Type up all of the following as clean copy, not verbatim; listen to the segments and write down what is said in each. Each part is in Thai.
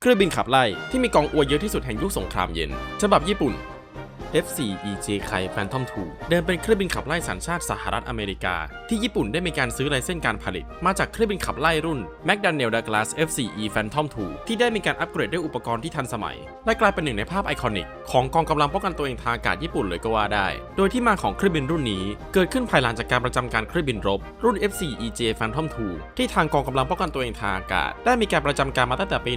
เครื่องบินขับไล่ที่มีกองอวยเยอะที่สุดแห่งยุคสงครามเย็นฉบับญี่ปุ่น F4EJ Kai Phantom II เดิมเป็นเครื่องบินขับไล่สัญชาติสหรัฐอเมริกาที่ญี่ปุ่นได้มีการซื้อไลเซนส์การผลิตมาจากเครื่องบินขับไล่รุ่น McDonnell Douglas F4E Phantom II ที่ได้มีการอัปเกรดด้วยอุปกรณ์ที่ทันสมัยและกลายเป็นหนึ่งในภาพไอคอนิกของกองกำลังป้องกันตัวเองทางอากาศญี่ปุ่นเลยก็ว่าได้โดยที่มาของเครื่องบินรุ่นนี้เกิดขึ้นภายหลังจากการประจำการเครื่องบินรบรุ่น F4EJ Phantom II ที่ทางกองกำลังป้องกันตัวเองทางอากาศได้มีการประจำการมาตั้งแต่ปี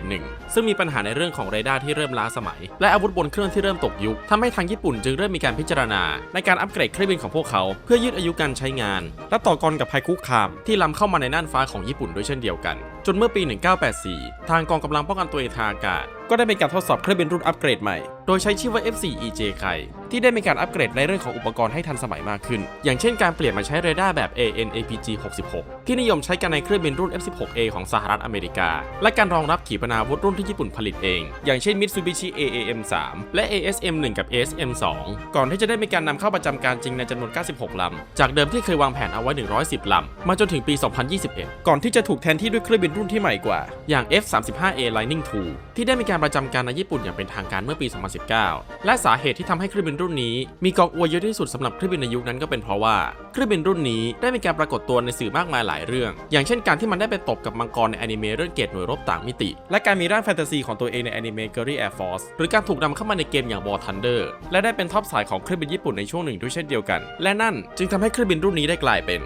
1971 ซึ่งมีปัญหาในเรื่องของเรดาร์ที่เริ่มล้าสมัยและอาวุธบนเครื่องที่เริ่มตกยุคทำให้ทางญี่ปุ่นจึงเริ่มมีการพิจารณาในการอัปเกรดเครื่องบินของพวกเขาเพื่อยืดอายุการใช้งานและต่อกรกับภัยคุกคามที่ล้ำเข้ามาในน่านฟ้าของญี่ปุ่นด้วยเช่นเดียวกันจนเมื่อปี 1984 ทางกองกำลังป้องกันตัวเองทางอากาศก็ได้มีการทดสอบเครื่องบินรุ่นอัปเกรดใหม่โดยใช้ชื่อว่า F4EJ Kai ที่ได้มีการอัปเกรดในเรื่องของอุปกรณ์ให้ทันสมัยมากขึ้นอย่างเช่นการเปลี่ยนมาใช้เรดาร์แบบ AN/APG-66 ที่นิยมใช้กันในเครื่องบินรุ่น F16A ของสหรัฐอเมริกาและการรองรับขีปนาวุธรุ่นที่ญี่ปุ่นผลิตเองอย่างเช่น Mitsubishi AAM-3 และ ASM-1 กับ ASM-2 ก่อนที่จะได้มีการนำเข้าประจำการจริงในจำนวน 96 ลำจากเดิมที่เคยวางแผนเอาไว้ 110 ลำมาจนถึงปี 2021 ก่อนที่จะถูกแทนที่ด้วยเครื่องบินรุ่นที่ใหม่กว่าอย่าง F-35A Lightning II ที่ได้มีการประจำการในญี่ปุ่นอย่างเป็นทางการเมื่อปี 2019 และสาเหตุที่ทำให้เครื่องบินรุ่นนี้มีกองอวยเยอะที่สุดสำหรับเครื่องบินในยุคนั้นก็เป็นเพราะว่าเครื่องบินรุ่นนี้ได้มีการปรากฏตัวในสื่อมากมายหลายเรื่องอย่างเช่นการที่มันได้ไปตบกับมังกรในอนิเมะเรื่องเกตหน่วยรบต่างมิติและการมีร่างแฟนตาซีของตัวเองในอนิเมะ Gurry Air Force หรือการถูกนำเข้ามาในเกมอย่าง War Thunder และได้เป็นท็อปสายของเครื่องบินญี่ปุ่นในช่วงหนึ่งด้วยเช่นเดียวกันและนั่นจึงทำให้เครื่องบินรุ่นนี้ได้กลายเป็น